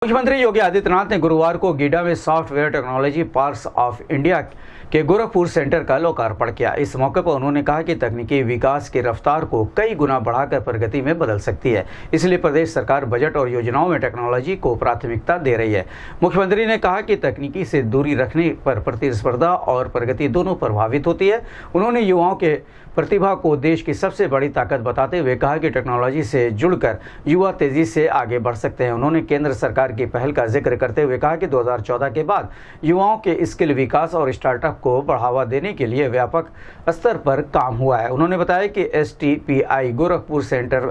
मुख्यमंत्री योगी आदित्यनाथ ने गुरुवार को गीडा में software technology parks of India के गोरखपुर सेंटर का लोकार्पण किया। इस मौके पर उन्होंने कहा कि तकनीकी विकास की रफ्तार को कई गुना बढ़ाकर प्रगति में बदल सकती है, इसलिए प्रदेश सरकार बजट और योजनाओं में टेक्नोलॉजी को प्राथमिकता दे रही है। मुख्यमंत्री ने कहा कि तकनीकी से दूरी रखने पर प्रतिस्पर्धा और प्रगति दोनों प्रभावित होती है। उन्होंने युवाओं के प्रतिभा को देश की सबसे बड़ी ताकत बताते हुए कहा कि टेक्नोलॉजी से जुड़कर युवा तेजी से आगे बढ़ सकते हैं। उन्होंने केंद्र सरकार की पहल का जिक्र करते हुए कहा कि 2014 के बाद युवाओं के स्किल विकास और स्टार्टअप को बढ़ावा देने के लिए व्यापक स्तर पर काम हुआ है। उन्होंने बताया कि STPI गोरखपुर सेंटर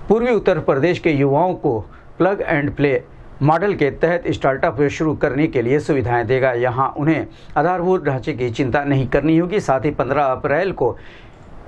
पूर्वी उत्तर प्रदेश के युवाओं को प्लग एंड प्ले मॉडल के तहत स्टार्टअप शुरू करने के लिए सुविधाएं देगा। यहां उन्हें आधारभूत ढांचे की चिंता नहीं करनी होगी। साथ ही 15 अप्रैल को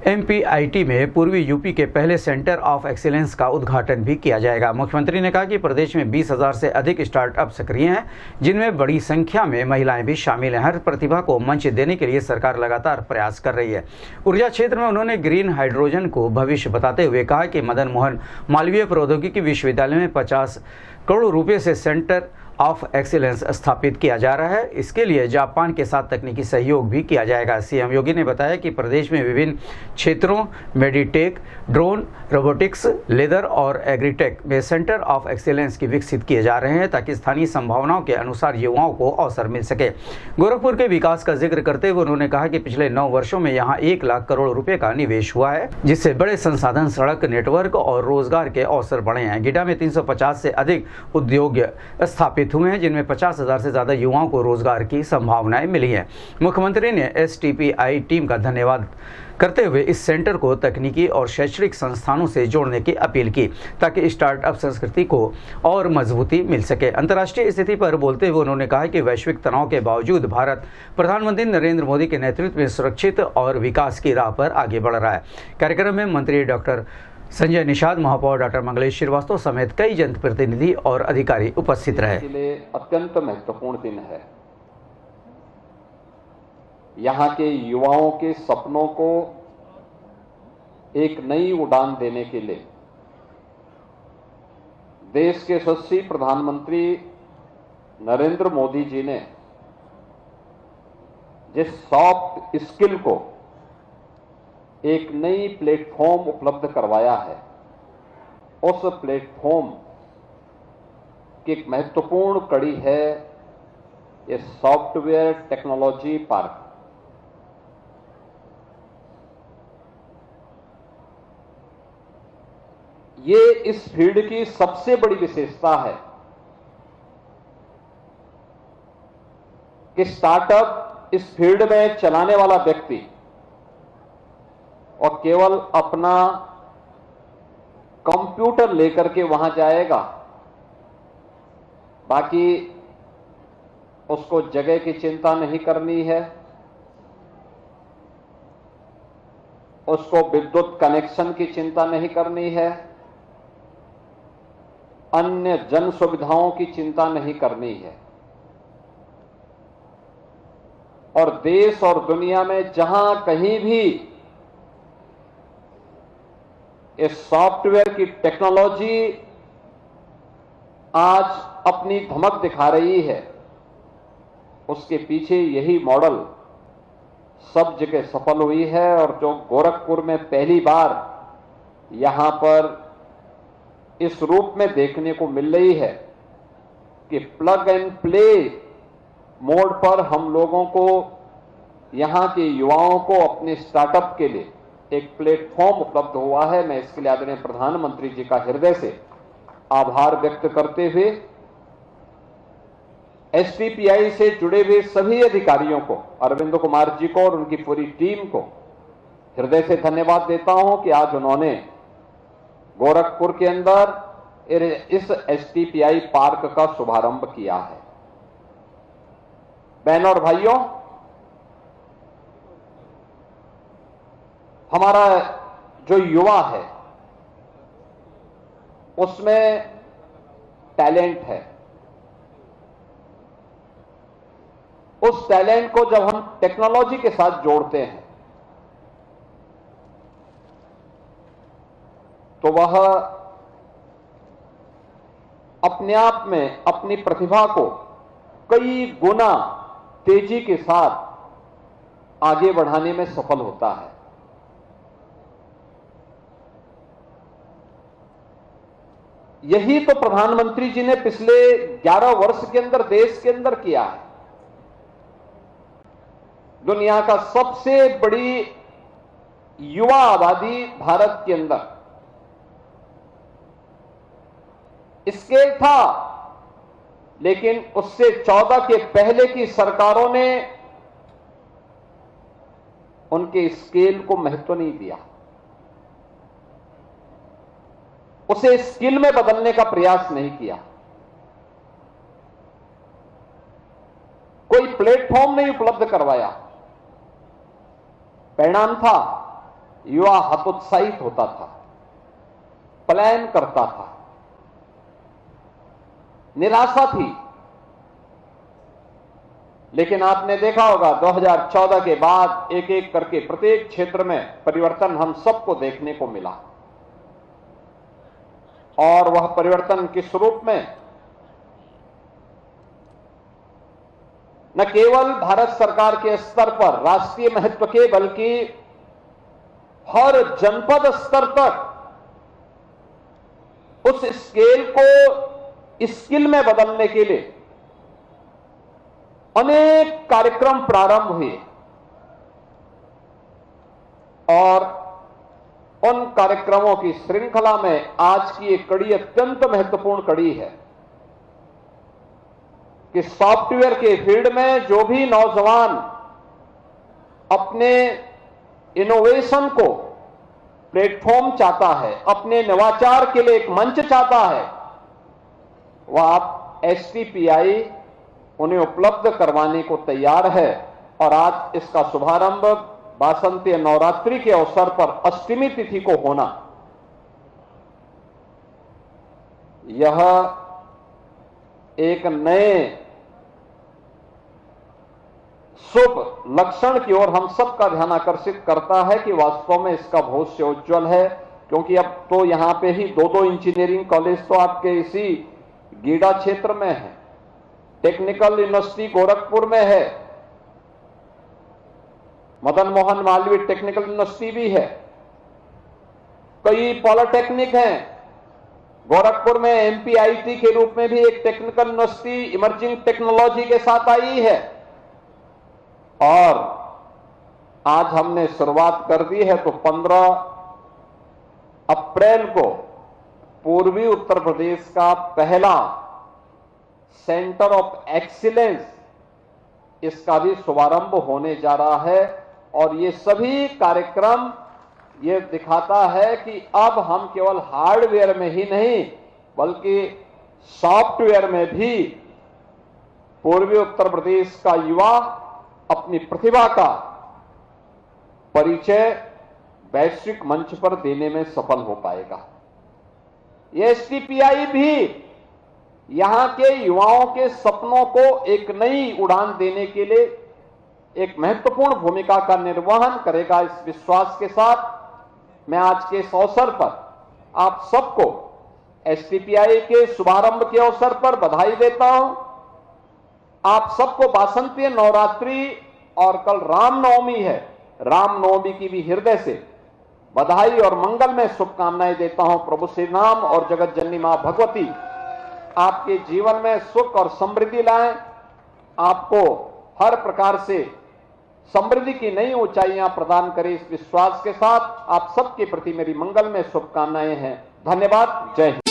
MPIT में पूर्वी यूपी के पहले सेंटर ऑफ एक्सीलेंस का उद्घाटन भी किया जाएगा। मुख्यमंत्री ने कहा कि प्रदेश में 20,000 से अधिक स्टार्टअप सक्रिय हैं, जिनमें बड़ी संख्या में महिलाएं भी शामिल हैं। हर प्रतिभा को मंच देने के लिए सरकार लगातार प्रयास कर रही है। ऊर्जा क्षेत्र में उन्होंने ग्रीन हाइड्रोजन को भविष्य बताते हुए कहा कि मदन मोहन मालवीय प्रौद्योगिकी विश्वविद्यालय में 50 करोड़ रुपए से सेंटर ऑफ एक्सीलेंस स्थापित किया जा रहा है। इसके लिए जापान के साथ तकनीकी सहयोग भी किया जाएगा। CM योगी ने बताया कि प्रदेश में विभिन्न क्षेत्रों मेडिटेक, ड्रोन, रोबोटिक्स, लेदर और एग्रीटेक में सेंटर ऑफ एक्सीलेंस की विकसित किए जा रहे हैं, ताकि स्थानीय संभावनाओं के अनुसार युवाओं को अवसर मिल सके। गोरखपुर के विकास का जिक्र करते हुए उन्होंने कहा कि पिछले 9 वर्षों में यहाँ 1 लाख करोड़ रुपए का निवेश हुआ है, जिससे बड़े संसाधन, सड़क नेटवर्क और रोजगार के अवसर बढ़े हैं। गीडा में 350 से अधिक उद्योग स्थापित हुए हैं, जिनमें 50,000 से ज्यादा युवाओं को रोजगार की संभावनाएं मिली हैं। मुख्यमंत्री ने STPI टीम का धन्यवाद करते हुए इस सेंटर को तकनीकी और शैक्षणिक संस्थानों से जोड़ने की अपील की, ताकि स्टार्टअप संस्कृति को और मजबूती मिल सके। अंतर्राष्ट्रीय स्थिति पर बोलते हुए उन्होंने कहा कि वैश्विक तनाव के बावजूद भारत प्रधानमंत्री नरेंद्र मोदी के नेतृत्व में सुरक्षित और विकास की राह पर आगे बढ़ रहा है। कार्यक्रम में मंत्री डॉक्टर संजय निषाद, महापौर डॉक्टर मंगलेश श्रीवास्तव समेत कई जनप्रतिनिधि और अधिकारी उपस्थित रहे। अत्यंत महत्वपूर्ण दिन है। यहाँ के युवाओं के सपनों को एक नई उड़ान देने के लिए देश के यशस्वी प्रधानमंत्री नरेंद्र मोदी जी ने जिस सॉफ्ट स्किल को एक नई प्लेटफॉर्म उपलब्ध करवाया है, उस प्लेटफॉर्म की एक महत्वपूर्ण कड़ी है ये सॉफ्टवेयर टेक्नोलॉजी पार्क। ये इस फील्ड की सबसे बड़ी विशेषता है कि स्टार्टअप इस फील्ड में चलाने वाला व्यक्ति और केवल अपना कंप्यूटर लेकर के वहां जाएगा, बाकी उसको जगह की चिंता नहीं करनी है, उसको विद्युत कनेक्शन की चिंता नहीं करनी है, अन्य जन सुविधाओं की चिंता नहीं करनी है। और देश और दुनिया में जहां कहीं भी इस सॉफ्टवेयर की टेक्नोलॉजी आज अपनी धमक दिखा रही है, उसके पीछे यही मॉडल सब जगह सफल हुई है। और जो गोरखपुर में पहली बार यहां पर इस रूप में देखने को मिल रही है कि प्लग एंड प्ले मोड पर हम लोगों को, यहां के युवाओं को अपने स्टार्टअप के लिए एक प्लेटफॉर्म उपलब्ध हुआ है। मैं इसके लिए आदरणीय प्रधानमंत्री जी का हृदय से आभार व्यक्त करते हुए STPI से जुड़े हुए सभी अधिकारियों को, अरविंद कुमार जी को और उनकी पूरी टीम को हृदय से धन्यवाद देता हूं कि आज उन्होंने गोरखपुर के अंदर इस STPI पार्क का शुभारंभ किया है। बहनों और भाइयों, हमारा जो युवा है उसमें टैलेंट है। उस टैलेंट को जब हम टेक्नोलॉजी के साथ जोड़ते हैं तो वह अपने आप में अपनी प्रतिभा को कई गुना तेजी के साथ आगे बढ़ाने में सफल होता है। यही तो प्रधानमंत्री जी ने पिछले 11 वर्ष के अंदर देश के अंदर किया है। दुनिया का सबसे बड़ी युवा आबादी भारत के अंदर स्केल था, लेकिन उससे 14 के पहले की सरकारों ने उनके स्केल को महत्व नहीं दिया, उसे स्किल में बदलने का प्रयास नहीं किया, कोई प्लेटफॉर्म नहीं उपलब्ध करवाया। परिणाम था युवा हतोत्साहित होता था, पलायन करता था, निराशा थी। लेकिन आपने देखा होगा 2014 के बाद एक एक करके प्रत्येक क्षेत्र में परिवर्तन हम सबको देखने को मिला। और वह परिवर्तन किस रूप में? न केवल भारत सरकार के स्तर पर राष्ट्रीय महत्व के, बल्कि हर जनपद स्तर तक उस स्केल को स्किल में बदलने के लिए अनेक कार्यक्रम प्रारंभ हुए और उन कार्यक्रमों की श्रृंखला में आज की एक कड़ी अत्यंत महत्वपूर्ण कड़ी है कि सॉफ्टवेयर के फील्ड में जो भी नौजवान अपने इनोवेशन को प्लेटफॉर्म चाहता है, अपने नवाचार के लिए एक मंच चाहता है, वह आप STPI उन्हें उपलब्ध करवाने को तैयार है। और आज इसका शुभारंभ वासंती नवरात्रि के अवसर पर अष्टमी तिथि को होना, यह एक नए शुभ लक्षण की ओर हम सबका ध्यान आकर्षित करता है कि वास्तव में इसका भविष्य उज्जवल है। क्योंकि अब तो यहां पे ही दो इंजीनियरिंग कॉलेज तो आपके इसी गीडा क्षेत्र में है, टेक्निकल यूनिवर्सिटी गोरखपुर में है, मदन मोहन मालवीय टेक्निकल यूनिवर्सिटी भी है, कई पॉलिटेक्निक हैं। गोरखपुर में MPIT के रूप में भी एक टेक्निकल यूनिवर्सिटी इमर्जिंग टेक्नोलॉजी के साथ आई है। और आज हमने शुरुआत कर दी है, तो 15 अप्रैल को पूर्वी उत्तर प्रदेश का पहला सेंटर ऑफ एक्सीलेंस, इसका भी शुभारंभ होने जा रहा है। और ये सभी कार्यक्रम ये दिखाता है कि अब हम केवल हार्डवेयर में ही नहीं, बल्कि सॉफ्टवेयर में भी पूर्वी उत्तर प्रदेश का युवा अपनी प्रतिभा का परिचय वैश्विक मंच पर देने में सफल हो पाएगा। ये STPI भी यहां के युवाओं के सपनों को एक नई उड़ान देने के लिए एक महत्वपूर्ण भूमिका का निर्वहन करेगा। इस विश्वास के साथ मैं आज के इस अवसर पर आप सबको STPI के शुभारंभ के अवसर पर बधाई देता हूं। आप सबको वासंती नवरात्रि और कल रामनवमी है, रामनवमी की भी हृदय से बधाई और मंगल में शुभकामनाएं देता हूं। प्रभु श्री राम और जगत जननी मां भगवती आपके जीवन में सुख और समृद्धि लाएं, आपको हर प्रकार से समृद्धि की नई ऊंचाइयां प्रदान करें। इस विश्वास के साथ आप सबके प्रति मेरी मंगल में शुभकामनाएं हैं। धन्यवाद। जय हिंद।